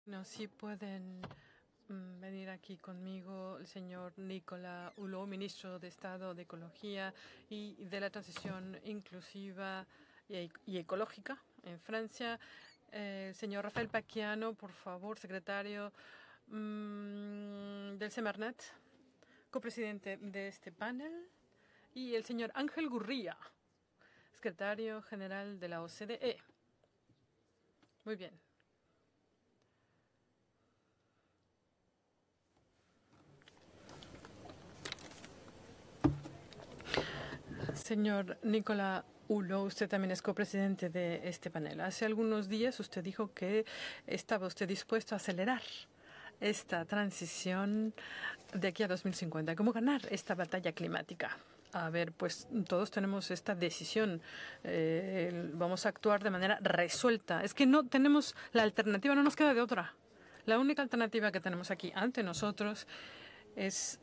No, si pueden venir aquí conmigo el señor Nicolas Hulot, ministro de Estado de Ecología y de la Transición Inclusiva y Ecológica en Francia. El señor Rafael Paquiano, por favor, secretario del Semarnat, copresidente de este panel. Y el señor Ángel Gurría, secretario general de la OCDE. Muy bien. Señor Nicolas Hulot, usted también es copresidente de este panel. Hace algunos días usted dijo que estaba usted dispuesto a acelerar esta transición de aquí a 2050. ¿Cómo ganar esta batalla climática? A ver, pues todos tenemos esta decisión. Vamos a actuar de manera resuelta. Es que no tenemos la alternativa, no nos queda de otra. La única alternativa que tenemos aquí ante nosotros es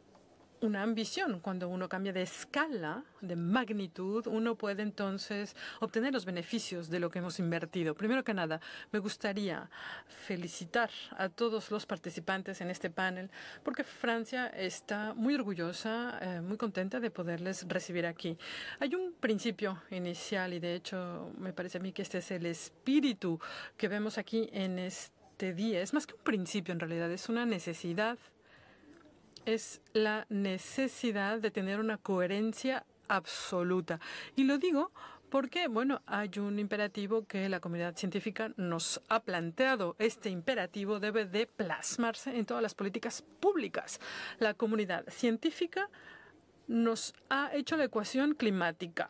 una ambición. Cuando uno cambia de escala, de magnitud, uno puede entonces obtener los beneficios de lo que hemos invertido. Primero que nada, me gustaría felicitar a todos los participantes en este panel porque Francia está muy orgullosa, muy contenta de poderles recibir aquí. Hay un principio inicial y de hecho me parece a mí que este es el espíritu que vemos aquí en este día. Es más que un principio en realidad, es una necesidad. Es la necesidad de tener una coherencia absoluta. Y lo digo porque, bueno, hay un imperativo que la comunidad científica nos ha planteado. Este imperativo debe de plasmarse en todas las políticas públicas. La comunidad científica nos ha hecho la ecuación climática.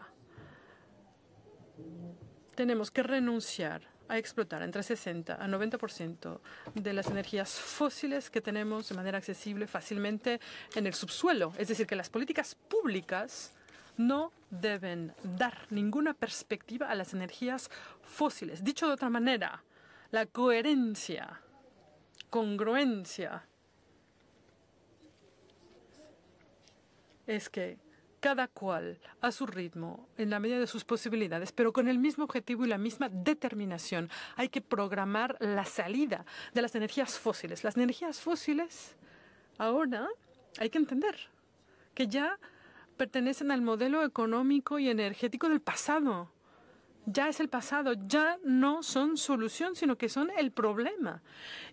Tenemos que renunciar a explotar entre 60 a 90% de las energías fósiles que tenemos de manera accesible fácilmente en el subsuelo. Es decir, que las políticas públicas no deben dar ninguna perspectiva a las energías fósiles. Dicho de otra manera, la coherencia, congruencia, es que cada cual a su ritmo, en la medida de sus posibilidades, pero con el mismo objetivo y la misma determinación. Hay que programar la salida de las energías fósiles. Las energías fósiles, ahora hay que entender que ya pertenecen al modelo económico y energético del pasado. Ya es el pasado, ya no son solución, sino que son el problema.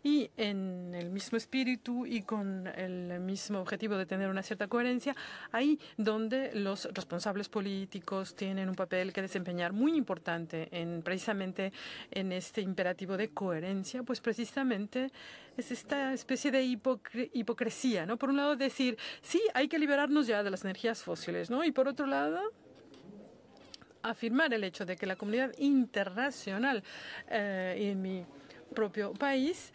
Y en el mismo espíritu y con el mismo objetivo de tener una cierta coherencia, ahí donde los responsables políticos tienen un papel que desempeñar muy importante precisamente en este imperativo de coherencia, pues precisamente es esta especie de hipocresía, ¿no? Por un lado decir, sí, hay que liberarnos ya de las energías fósiles, ¿no? Y por otro lado, afirmar el hecho de que la comunidad internacional en mi propio país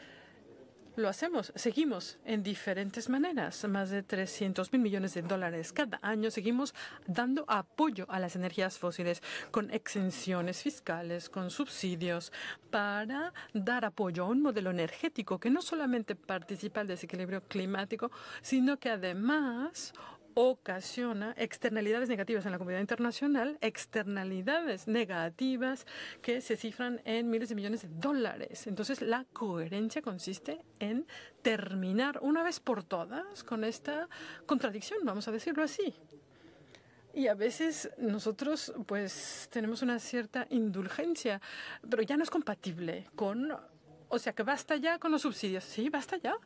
lo hacemos, seguimos en diferentes maneras, más de 300.000 millones de dólares cada año, seguimos dando apoyo a las energías fósiles con exenciones fiscales, con subsidios, para dar apoyo a un modelo energético que no solamente participa del desequilibrio climático, sino que además ocasiona externalidades negativas en la comunidad internacional, externalidades negativas que se cifran en miles de millones de dólares. Entonces, la coherencia consiste en terminar una vez por todas con esta contradicción, vamos a decirlo así. Y a veces nosotros pues tenemos una cierta indulgencia, pero ya no es compatible con, o sea, que basta ya con los subsidios. Sí, basta ya.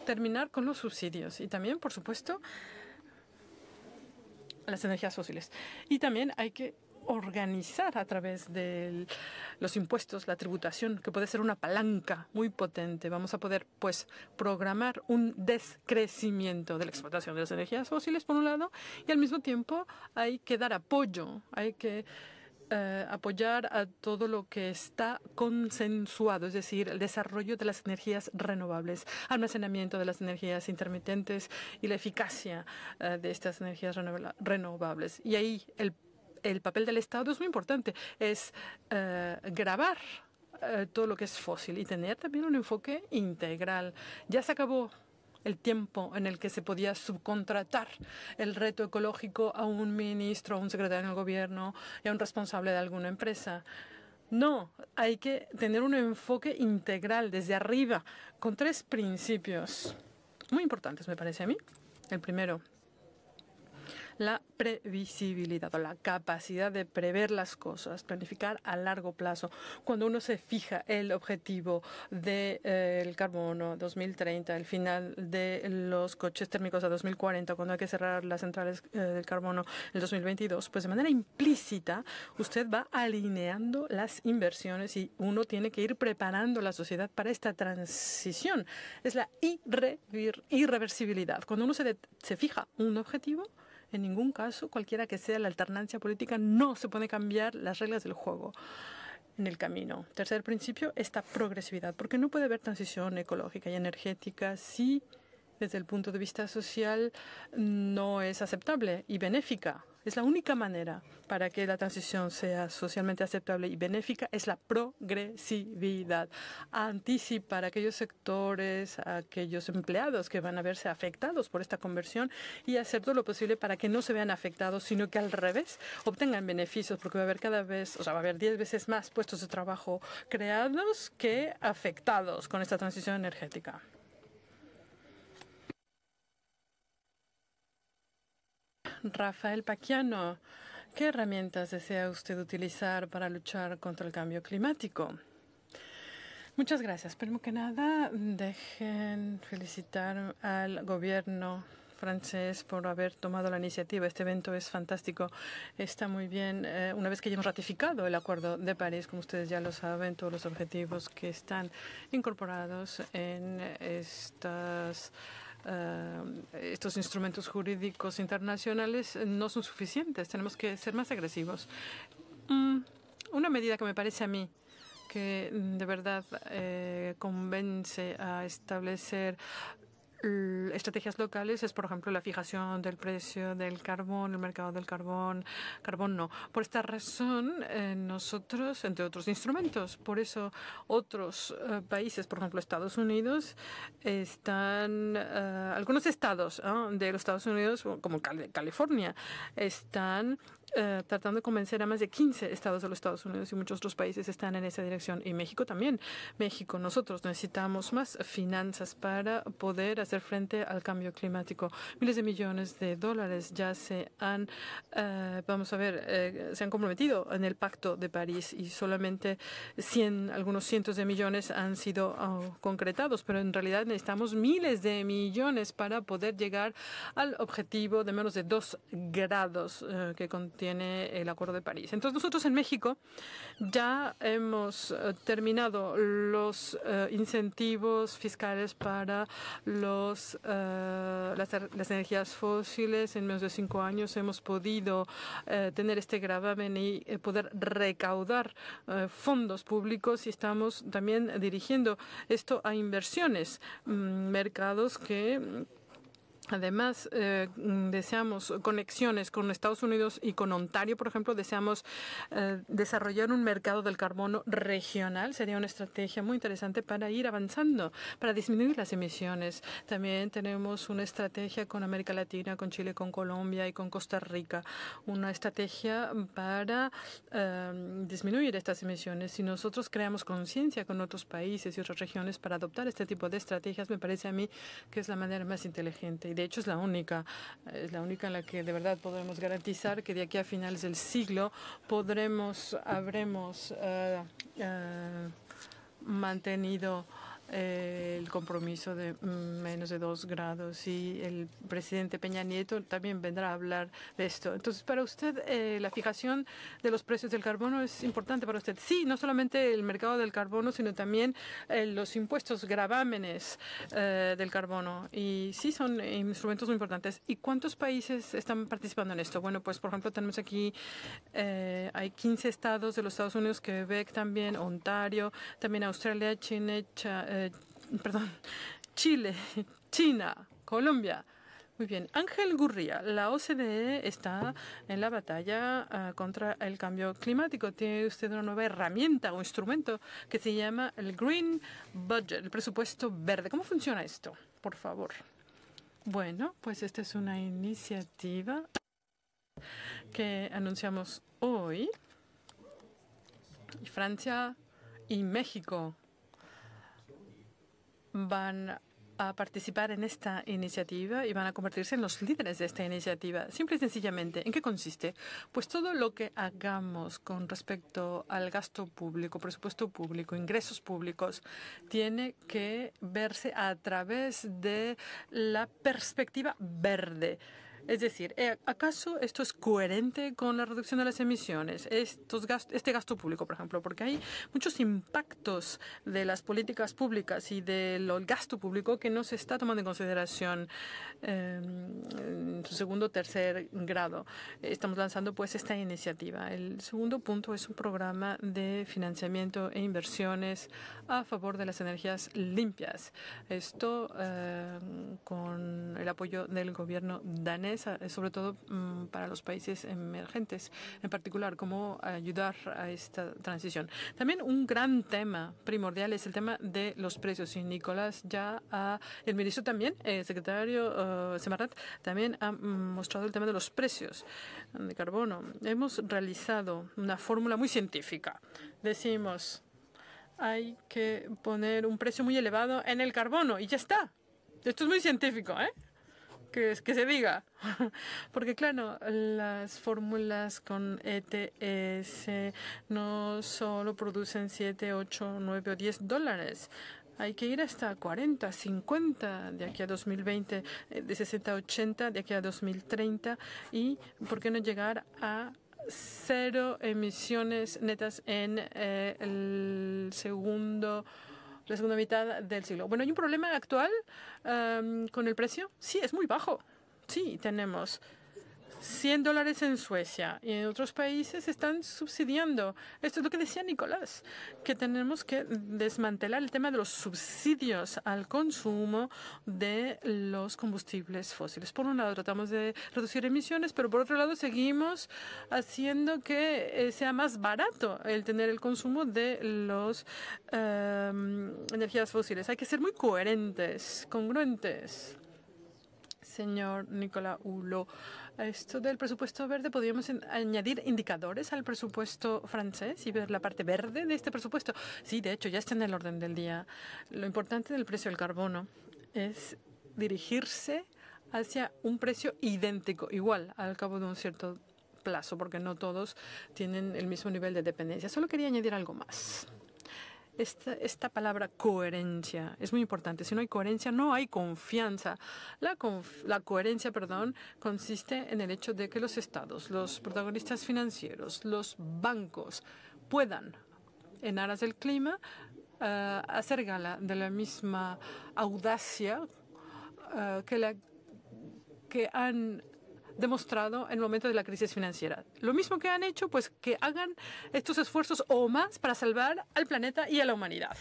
Terminar con los subsidios y también, por supuesto, las energías fósiles. Y también hay que organizar a través de los impuestos, la tributación, que puede ser una palanca muy potente. Vamos a poder, pues, programar un descrecimiento de la explotación de las energías fósiles, por un lado, y al mismo tiempo hay que dar apoyo, hay que apoyar a todo lo que está consensuado, es decir, el desarrollo de las energías renovables, almacenamiento de las energías intermitentes y la eficacia de estas energías renovables. Y ahí el papel del Estado es muy importante, es gravar todo lo que es fósil y tener también un enfoque integral. Ya se acabó el tiempo en el que se podía subcontratar el reto ecológico a un ministro, a un secretario en el gobierno y a un responsable de alguna empresa. No, hay que tener un enfoque integral desde arriba, con 3 principios muy importantes, me parece a mí. El primero, la previsibilidad o la capacidad de prever las cosas, planificar a largo plazo. Cuando uno se fija el objetivo del carbono 2030, el final de los coches térmicos a 2040, cuando hay que cerrar las centrales del carbono en el 2022, pues de manera implícita usted va alineando las inversiones y uno tiene que ir preparando la sociedad para esta transición. Es la irreversibilidad. Cuando uno se fija un objetivo, en ningún caso, cualquiera que sea la alternancia política, no se puede cambiar las reglas del juego en el camino. Tercer principio, esta progresividad, porque no puede haber transición ecológica y energética si desde el punto de vista social no es aceptable y benéfica. Es la única manera para que la transición sea socialmente aceptable y benéfica, es la progresividad. Anticipar a aquellos sectores, a aquellos empleados que van a verse afectados por esta conversión y hacer todo lo posible para que no se vean afectados, sino que al revés obtengan beneficios, porque va a haber cada vez, va a haber 10 veces más puestos de trabajo creados que afectados con esta transición energética. Rafael Paquiano, ¿qué herramientas desea usted utilizar para luchar contra el cambio climático? Muchas gracias. Primero que nada, dejen felicitar al gobierno francés por haber tomado la iniciativa. Este evento es fantástico. Está muy bien. Una vez que hayamos ratificado el Acuerdo de París, como ustedes ya lo saben, todos los objetivos que están incorporados en estos instrumentos jurídicos internacionales no son suficientes. Tenemos que ser más agresivos. Una medida que me parece a mí que de verdad convence a establecer estrategias locales es, por ejemplo, la fijación del precio del carbón, el mercado del carbón no. Por esta razón, nosotros, entre otros instrumentos, por eso otros países, por ejemplo, Estados Unidos, algunos estados de los Estados Unidos, como California, están tratando de convencer a más de 15 estados de los Estados Unidos y muchos otros países están en esa dirección. Y México también. México, nosotros necesitamos más finanzas para poder hacer frente al cambio climático. Miles de millones de dólares ya se han, se han comprometido en el Pacto de París y solamente algunos cientos de millones han sido concretados, pero en realidad necesitamos miles de millones para poder llegar al objetivo de menos de 2 grados que contiene el Acuerdo de París. Entonces nosotros en México ya hemos terminado los incentivos fiscales para las energías fósiles. En menos de 5 años hemos podido tener este gravamen y poder recaudar fondos públicos y estamos también dirigiendo esto a inversiones, mercados que además, deseamos conexiones con Estados Unidos y con Ontario, por ejemplo. Deseamos desarrollar un mercado del carbono regional. Sería una estrategia muy interesante para ir avanzando, para disminuir las emisiones. También tenemos una estrategia con América Latina, con Chile, con Colombia y con Costa Rica. Una estrategia para disminuir estas emisiones. Si nosotros creamos conciencia con otros países y otras regiones para adoptar este tipo de estrategias, me parece a mí que es la manera más inteligente. De hecho, es la única en la que de verdad podremos garantizar que de aquí a finales del siglo habremos mantenido el compromiso de menos de 2 grados y el presidente Peña Nieto también vendrá a hablar de esto. Entonces, para usted, la fijación de los precios del carbono es importante para usted. Sí, no solamente el mercado del carbono, sino también los impuestos, gravámenes del carbono. Y sí, son instrumentos muy importantes. ¿Y cuántos países están participando en esto? Bueno, pues, por ejemplo, tenemos aquí, hay 15 estados de los Estados Unidos, Quebec también, Ontario, también Australia, Chile, China, Colombia. Muy bien. Ángel Gurría, la OCDE está en la batalla contra el cambio climático. Tiene usted una nueva herramienta o instrumento que se llama el Green Budget, el presupuesto verde. ¿Cómo funciona esto? Por favor. Bueno, pues esta es una iniciativa que anunciamos hoy. Y Francia y México van a participar en esta iniciativa y van a convertirse en los líderes de esta iniciativa. Simple y sencillamente, ¿en qué consiste? Pues todo lo que hagamos con respecto al gasto público, presupuesto público, ingresos públicos, tiene que verse a través de la perspectiva verde. Es decir, ¿acaso esto es coherente con la reducción de las emisiones? Este gasto público, por ejemplo, porque hay muchos impactos de las políticas públicas y del gasto público que no se está tomando en consideración en su segundo o tercer grado. Estamos lanzando pues esta iniciativa. El segundo punto es un programa de financiamiento e inversiones a favor de las energías limpias. Esto con el apoyo del gobierno danés, sobre todo para los países emergentes, en particular, cómo ayudar a esta transición. También un gran tema primordial es el tema de los precios. Y Nicolás el ministro también, el secretario Semarrat, también ha mostrado el tema de los precios de carbono. Hemos realizado una fórmula muy científica. Decimos, hay que poner un precio muy elevado en el carbono y ya está. Esto es muy científico, ¿eh? Que se diga. Porque, claro, las fórmulas con ETS no solo producen 7, 8, 9 o 10 dólares. Hay que ir hasta 40, 50 de aquí a 2020, de 60 a 80 de aquí a 2030 y, ¿por qué no llegar a 0 emisiones netas en la segunda mitad del siglo? Bueno, ¿hay un problema actual con el precio? Sí, es muy bajo. Sí, tenemos $100 en Suecia y en otros países están subsidiando. Esto es lo que decía Nicolás, que tenemos que desmantelar el tema de los subsidios al consumo de los combustibles fósiles. Por un lado, tratamos de reducir emisiones, pero por otro lado, seguimos haciendo que sea más barato el tener el consumo de las energías fósiles. Hay que ser muy coherentes, congruentes. Señor Nicolas Hulot, a esto del presupuesto verde, ¿podríamos añadir indicadores al presupuesto francés y ver la parte verde de este presupuesto? Sí, de hecho, ya está en el orden del día. Lo importante del precio del carbono es dirigirse hacia un precio idéntico, igual, al cabo de un cierto plazo, porque no todos tienen el mismo nivel de dependencia. Solo quería añadir algo más. Esta palabra coherencia es muy importante. Si no hay coherencia, no hay confianza. La coherencia, consiste en el hecho de que los estados, los protagonistas financieros, los bancos puedan, en aras del clima, hacer gala de la misma audacia que han demostrado en el momento de la crisis financiera. Lo mismo que han hecho, pues que hagan estos esfuerzos o más para salvar al planeta y a la humanidad.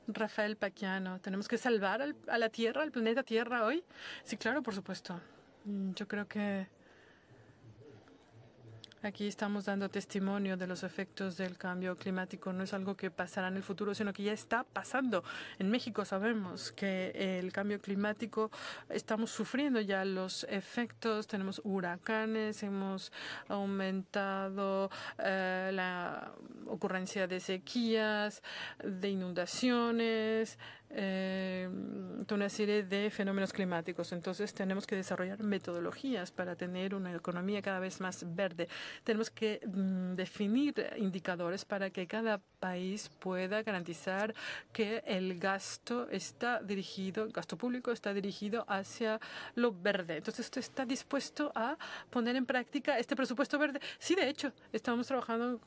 Rafael Paquiano, ¿tenemos que salvar a la Tierra, al planeta Tierra hoy? Sí, claro, por supuesto. Yo creo que aquí estamos dando testimonio de los efectos del cambio climático. No es algo que pasará en el futuro, sino que ya está pasando. En México sabemos que el cambio climático, estamos sufriendo ya los efectos. Tenemos huracanes, hemos aumentado la ocurrencia de sequías, de inundaciones, toda una serie de fenómenos climáticos. Entonces tenemos que desarrollar metodologías para tener una economía cada vez más verde. Tenemos que definir indicadores para que cada país pueda garantizar que el gasto público está dirigido hacia lo verde. Entonces, ¿usted está dispuesto a poner en práctica este presupuesto verde? Sí, de hecho, estamos trabajando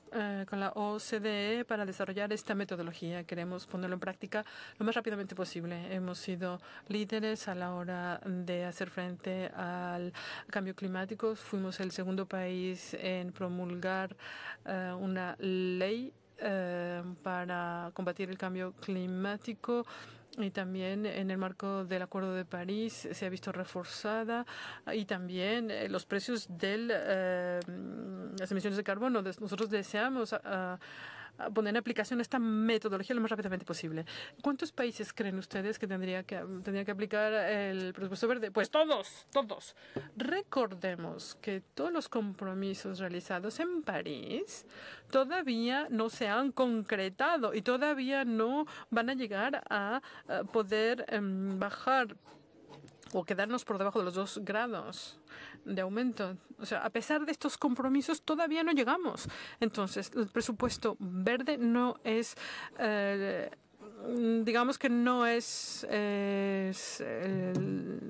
con la OCDE para desarrollar esta metodología. Queremos ponerlo en práctica lo más rápidamente posible. Hemos sido líderes a la hora de hacer frente al cambio climático. Fuimos el segundo país en promulgar una ley para combatir el cambio climático, y también en el marco del Acuerdo de París se ha visto reforzada, y también los precios de las emisiones de carbono. Nosotros deseamos poner en aplicación esta metodología lo más rápidamente posible. ¿Cuántos países creen ustedes que tendrían que aplicar el presupuesto verde? Pues todos. Recordemos que todos los compromisos realizados en París todavía no se han concretado y todavía no van a llegar a poder bajar o quedarnos por debajo de los 2 grados de aumento. O sea, a pesar de estos compromisos, todavía no llegamos. Entonces, el presupuesto verde no es digamos que no es,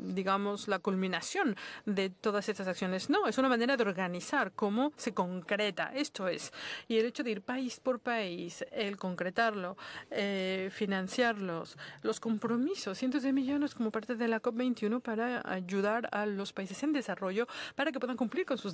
digamos, la culminación de todas estas acciones. No, es una manera de organizar cómo se concreta. Esto es. Y el hecho de ir país por país, el concretarlo, financiarlos, los compromisos, cientos de millones como parte de la COP21 para ayudar a los países en desarrollo para que puedan cumplir con sus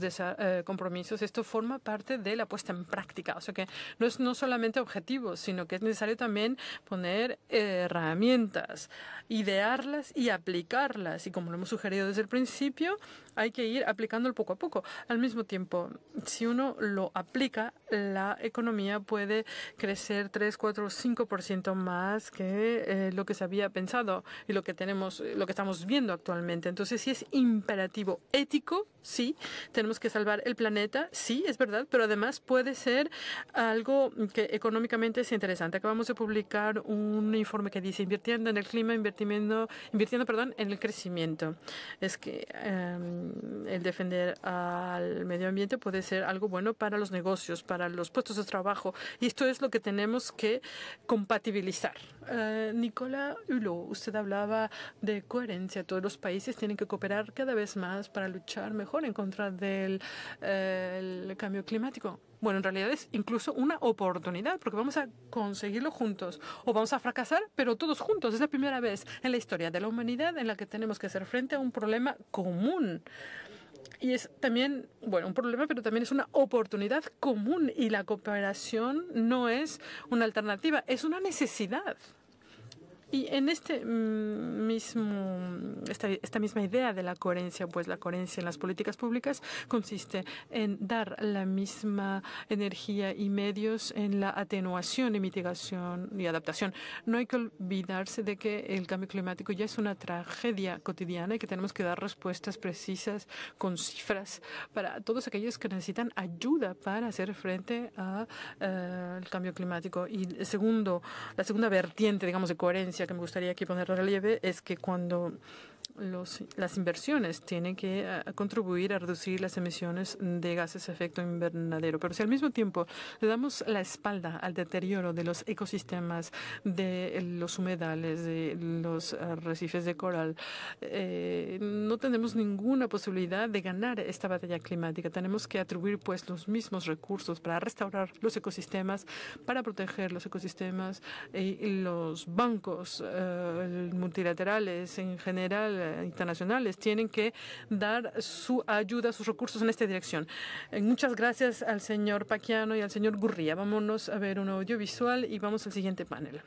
compromisos. Esto forma parte de la puesta en práctica. O sea que no es no solamente objetivos, sino que es necesario también poner herramientas, idearlas y aplicarlas. Y como lo hemos sugerido desde el principio, hay que ir aplicándolo poco a poco. Al mismo tiempo, si uno lo aplica, la economía puede crecer 3, 4, 5% más que lo que se había pensado y lo que estamos viendo actualmente. Entonces, sí es imperativo ético, sí, tenemos que salvar el planeta, sí, es verdad, pero además puede ser algo que económicamente es interesante. Acabamos de publicar un informe que dice invirtiendo en el clima, invirtiendo, en el crecimiento. Es que el defender al medio ambiente puede ser algo bueno para los negocios, para los puestos de trabajo, y esto es lo que tenemos que compatibilizar. Nicolas Hulot, usted hablaba de coherencia. Todos los países tienen que cooperar cada vez más para luchar mejor en contra del el cambio climático. Bueno, en realidad es incluso una oportunidad, porque vamos a conseguirlo juntos o vamos a fracasar, pero todos juntos. Es la primera vez en la historia de la humanidad en la que tenemos que hacer frente a un problema común. Y es también, bueno, un problema, pero también es una oportunidad común. Y la cooperación no es una alternativa, es una necesidad. Y en esta misma idea de la coherencia, pues la coherencia en las políticas públicas consiste en dar la misma energía y medios en la atenuación y mitigación y adaptación. No hay que olvidarse de que el cambio climático ya es una tragedia cotidiana y que tenemos que dar respuestas precisas con cifras para todos aquellos que necesitan ayuda para hacer frente al cambio climático. Y la segunda vertiente, digamos, de coherencia que me gustaría aquí poner en relieve es que cuando las inversiones tienen que contribuir a reducir las emisiones de gases de efecto invernadero. Pero si al mismo tiempo le damos la espalda al deterioro de los ecosistemas, de los humedales, de los arrecifes de coral, no tenemos ninguna posibilidad de ganar esta batalla climática. Tenemos que atribuir pues los mismos recursos para restaurar los ecosistemas, para proteger los ecosistemas, y los bancos multilaterales en general, internacionales, tienen que dar su ayuda, sus recursos en esta dirección. Muchas gracias al señor Paquiano y al señor Gurría. Vámonos a ver un audiovisual y vamos al siguiente panel.